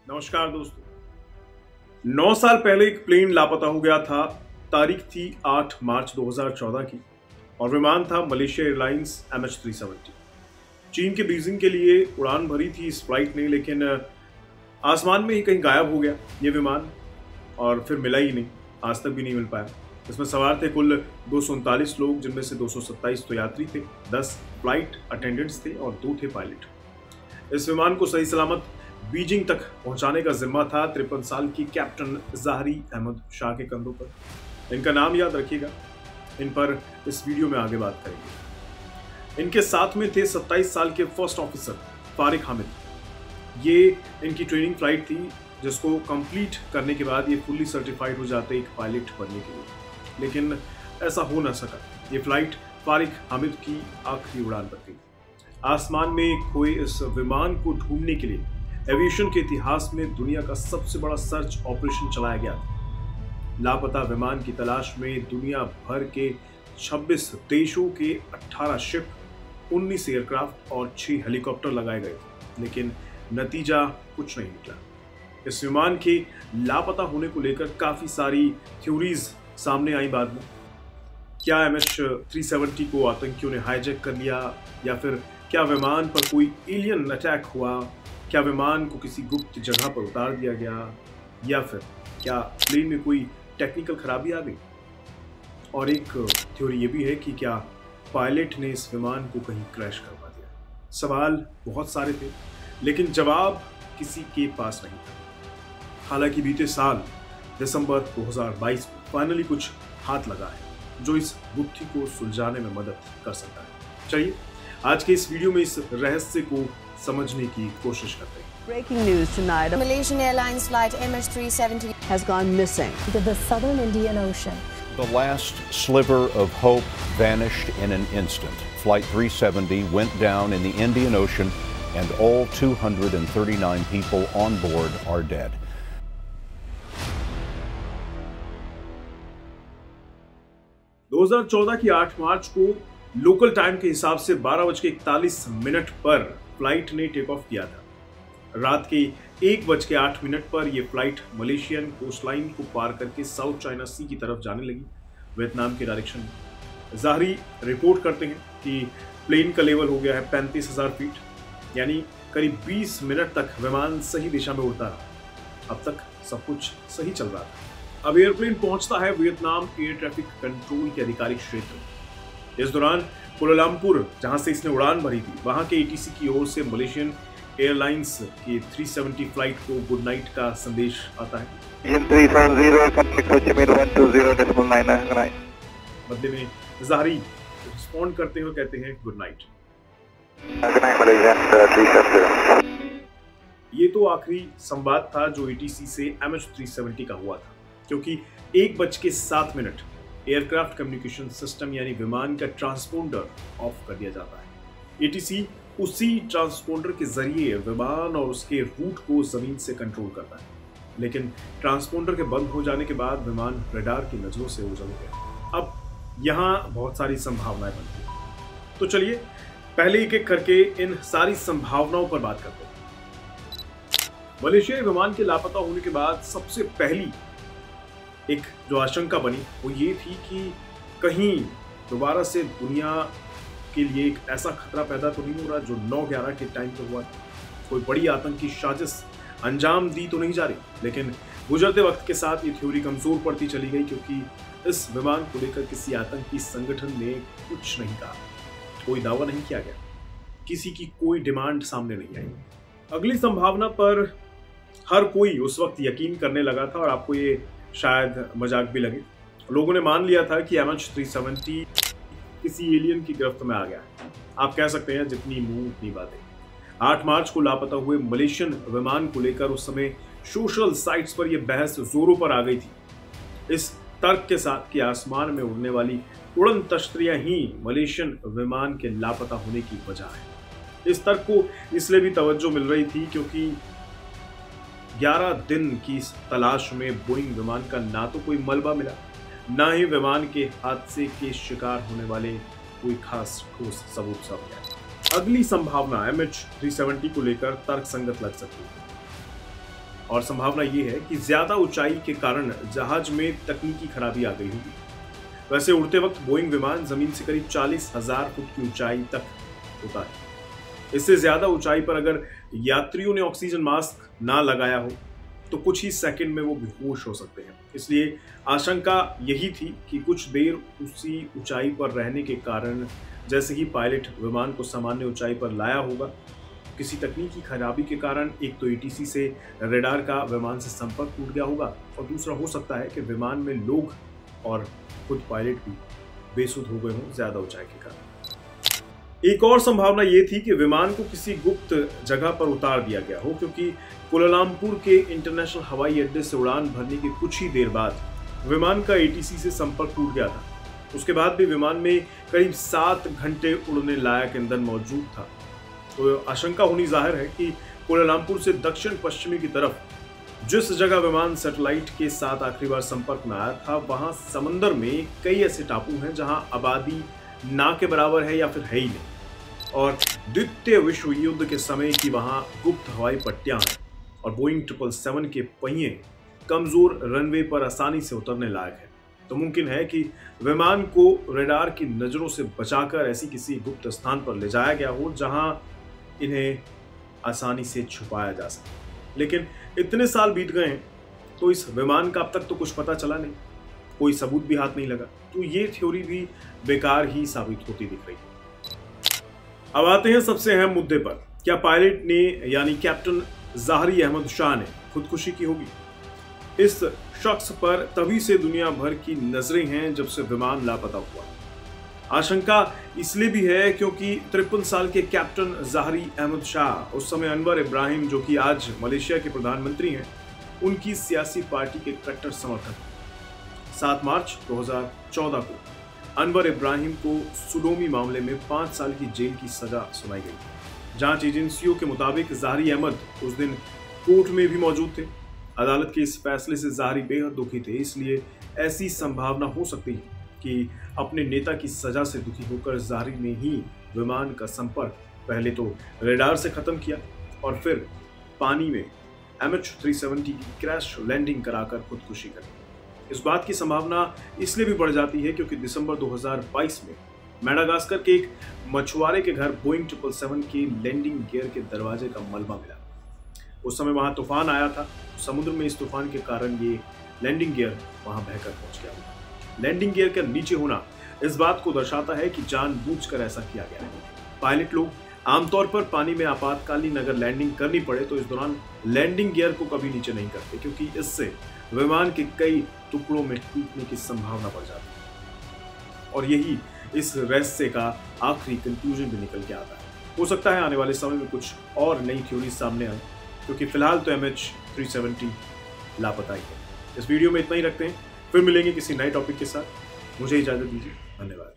नमस्कार दोस्तों। 9 साल पहले एक प्लेन लापता हो गया था। तारीख थी 8 मार्च 2014 की और विमान था मलेशिया एयरलाइंस MH370। चीन के बीजिंग के लिए उड़ान भरी थी इस फ्लाइट ने, लेकिन आसमान में ही कहीं गायब हो गया ये विमान और फिर मिला ही नहीं, आज तक भी नहीं मिल पाया। इसमें सवार थे कुल 239 लोग, जिनमें से 227 तो यात्री थे, 10 फ्लाइट अटेंडेंट्स थे और 2 थे पायलट। इस विमान को सही सलामत बीजिंग तक पहुंचाने का जिम्मा था 53 साल की कैप्टन ज़ाहरी अहमद शाह के कंधों पर। इनका नाम याद रखिएगा, इन पर इस वीडियो में आगे बात करेंगे। इनके साथ में थे 27 साल के फर्स्ट ऑफिसर फारिक हामिद। ये इनकी ट्रेनिंग फ्लाइट थी, जिसको कंप्लीट करने के बाद ये फुल्ली सर्टिफाइड हो जाते एक पायलट बनने के लिए, लेकिन ऐसा हो ना सका। ये फ्लाइट फारिक हामिद की आखिरी उड़ान पर थी। आसमान में खोए इस विमान को ढूंढने के लिए एविएशन के इतिहास में दुनिया का सबसे बड़ा सर्च ऑपरेशन चलाया गया था। लापता विमान की तलाश में दुनिया भर के 26 देशों के 18 शिप, 19 एयरक्राफ्ट और 6 हेलीकॉप्टर लगाए गए थे, लेकिन नतीजा कुछ नहीं निकला। इस विमान के लापता होने को लेकर काफी सारी थ्योरीज सामने आई बाद में। क्या MH370 को आतंकियों ने हाईजैक कर लिया, या फिर क्या विमान पर कोई एलियन अटैक हुआ, क्या विमान को किसी गुप्त जगह पर उतार दिया गया, या फिर क्या प्लेन में कोई टेक्निकल खराबी आ गई। और एक थ्योरी ये भी है कि क्या पायलट ने इस विमान को कहीं क्रैश करवा दिया। सवाल बहुत सारे थे, लेकिन जवाब किसी के पास नहीं था। हालांकि बीते साल दिसंबर 2022 में फाइनली कुछ हाथ लगा है जो इस गुत्थी को सुलझाने में मदद कर सकता है। चलिए आज के इस वीडियो में इस रहस्य को समझने की कोशिश करते हैं। Breaking news tonight. Malaysian Airlines flight MH370 has gone missing to the southern Indian Ocean. The last sliver of hope vanished in an instant. Flight 370 went down in the Indian Ocean and all 239 people on board are dead. दो 2014 की 8 मार्च को local time के हिसाब से 12:41 पर flight ने take off किया था। रात के 1:08 पर यह फ्लाइट मलेशियन कोस्टलाइन को पार करके साउथ चाइना सी की तरफ जाने लगी, वियतनाम के डायरेक्शन में। ज़ाहरी रिपोर्ट करते हैं कि प्लेन का लेवल हो गया है 35,000 फीट, यानी करीब 20 मिनट तक विमान सही दिशा में उड़ता रहा। अब तक सब कुछ सही चल रहा था। अब एयरप्लेन पहुंचता है वियतनाम एयर ट्रैफिक कंट्रोल के आधिकारिक क्षेत्र। इस दौरान कुआलालंपुर, जहां से इसने उड़ान भरी थी, वहां के ATC की ओर से मलेशियन एयरलाइंस की 370 फ्लाइट को गुड नाइट का संदेश आता है। बदले में ज़ाहरी रिस्पॉन्ड करते हुए कहते हैं गुड नाइट। ये तो आखिरी संवाद था जो ATC से MH370 का हुआ था, क्योंकि 1:07 एयरक्राफ्ट कम्युनिकेशन सिस्टम यानी विमान का ट्रांसपोंडर ऑफ कर दिया जाता है। ATC उसी ट्रांसपोंडर के जरिए विमान और उसके रूट को जमीन से कंट्रोल करता है, लेकिन ट्रांसपोंडर के बंद हो जाने के बाद विमान रडार की नजरों से ओझल हो गया। अब यहाँ बहुत सारी संभावनाएं बनती हैं, तो चलिए पहले एक एक करके इन सारी संभावनाओं पर बात करते हैं। मलेशियाई विमान के लापता होने के बाद सबसे पहली एक जो आशंका बनी वो ये थी कि कहीं दोबारा से दुनिया के लिए एक ऐसा खतरा पैदा तो नहीं हो रहा जो 9/11 के टाइम पे हुआ था। कोई बड़ी आतंकी साजिश अंजाम दी तो नहीं जा रही। लेकिन गुजरते वक्त के साथ ये थ्योरी कमजोर पड़ती चली गई, क्योंकि इस विमान को लेकर किसी आतंकी संगठन ने कुछ नहीं कहा, कोई दावा नहीं किया गया, किसी की कोई डिमांड सामने नहीं आई। अगली संभावना पर हर कोई उस वक्त यकीन करने लगा था, और आपको ये शायद मजाक भी लगे। लोगों ने मान लिया था कि MH370 किसी एलियन की गिरफ्त में आ गया। आप कह सकते हैं जितनी मुंह उतनी बातें। 8 मार्च को लापता हुए मलेशियन विमान को लेकर उस समय सोशल साइट्स पर यह बहस जोरों पर आ गई थी, इस तर्क के साथ कि आसमान में उड़ने वाली उड़न तश्तरियां ही मलेशियन विमान के लापता होने की वजह है। इस तर्क को इसलिए भी तवज्जो मिल रही थी क्योंकि 11 दिन की तलाश में बोइंग विमान का ना तो कोई मलबा मिला, ना ही विमान के हादसे के शिकार होने वाले कोई खास ठोस सबूत सामने आए। अगली संभावना MH370 को लेकर तर्कसंगत लग सकती है। और संभावना ये है कि ज्यादा ऊंचाई के कारण जहाज में तकनीकी खराबी आ गई होगी। वैसे उड़ते वक्त बोइंग विमान जमीन से करीब 40,000 फुट की ऊंचाई तक होता है। इससे ज्यादा ऊंचाई पर अगर यात्रियों ने ऑक्सीजन मास्क ना लगाया हो तो कुछ ही सेकंड में वो बेहोश हो सकते हैं। इसलिए आशंका यही थी कि कुछ देर उसी ऊंचाई पर रहने के कारण जैसे ही पायलट विमान को सामान्य ऊंचाई पर लाया होगा, किसी तकनीकी खराबी के कारण एक तो एटीसी से रेडार का विमान से संपर्क टूट गया होगा और दूसरा हो सकता है कि विमान में लोग और खुद पायलट भी बेसुध हो गए हों ज्यादा ऊंचाई के कारण। एक और संभावना यह थी कि विमान को किसी गुप्त जगह पर उतार दिया गया हो, क्योंकि कुआलालंपुर के इंटरनेशनल हवाई अड्डे से उड़ान भरने के कुछ ही देर बाद विमान का एटीसी से संपर्क टूट गया था। उसके बाद भी विमान में करीब 7 घंटे उड़ने लायक ईंधन मौजूद था। तो आशंका होनी जाहिर है कि कुआलालंपुर से दक्षिण पश्चिमी की तरफ जिस जगह विमान सैटेलाइट के साथ आखिरी बार संपर्क में आया था, वहां समंदर में कई ऐसे टापू हैं जहां आबादी ना के बराबर है या फिर है ही नहीं, और द्वितीय विश्व युद्ध के समय की वहां गुप्त हवाई पट्टियां हैं और बोइंग 777 के पहिए कमजोर रनवे पर आसानी से उतरने लायक है। तो मुमकिन है कि विमान को रेडार की नजरों से बचाकर ऐसी किसी गुप्त स्थान पर ले जाया गया हो जहां इन्हें आसानी से छुपाया जा सके। लेकिन इतने साल बीत गए हैं तो इस विमान का अब तक तो कुछ पता चला नहीं, कोई सबूत भी हाथ नहीं लगा, तो ये थ्योरी भी बेकार ही साबित होती दिख रही है। अब आते हैं सबसे अहम मुद्दे पर, क्या पायलट ने यानी कैप्टन ज़ाहरी अहमद शाह ने खुदकुशी की होगी? इस शख्स पर तभी से दुनिया भर की नजरें हैं जब से विमान लापता हुआ। आशंका इसलिए भी है क्योंकि 53 साल के कैप्टन ज़ाहरी अहमद शाह उस समय अनवर इब्राहिम, जो कि आज मलेशिया के प्रधानमंत्री हैं, उनकी सियासी पार्टी के कट्टर समर्थक। 7 मार्च 2014 को अनवर इब्राहिम को सुडोमी मामले में 5 साल की जेल की सजा सुनाई गई। जांच एजेंसियों के मुताबिक ज़ाहरी अहमद उस दिन कोर्ट में भी मौजूद थे। अदालत के इस फैसले से ज़ाहरी बेहद दुखी थे, इसलिए ऐसी संभावना हो सकती है कि अपने नेता की सजा से दुखी होकर ज़ाहरी ने ही विमान का संपर्क पहले तो रेडार से खत्म किया और फिर पानी में MH370 की क्रैश लैंडिंग कराकर खुदकुशी कर। इस बात की संभावना इसलिए भी बढ़ जाती है क्योंकि दिसंबर 2022 में मेडागास्कर के एक मछुआरे के घर बोइंग 777 के लैंडिंग गियर के दरवाजे का मलबा मिला। उस समय वहां तूफान आया था। समुद्र में इस तूफान के कारण ये लैंडिंग गियर वहां बहकर पहुंच गया। लैंडिंग गियर का नीचे होना इस बात को दर्शाता है कि जानबूझकर ऐसा किया गया है। पायलट लोग आमतौर पर पानी में आपातकालीन अगर लैंडिंग करनी पड़े तो इस दौरान लैंडिंग गियर को कभी नीचे नहीं करते, क्योंकि इससे विमान के कई टुकड़ों में टूटने की संभावना बढ़ जाती है। और यही इस रहस्य का आखिरी कंक्लूजन भी निकल के आता है। हो सकता है आने वाले समय में कुछ और नई थ्योरी सामने आए, क्योंकि फिलहाल तो MH370 लापता ही है। इस वीडियो में इतना ही रखते हैं, फिर मिलेंगे किसी नए टॉपिक के साथ। मुझे इजाजत दीजिए, धन्यवाद।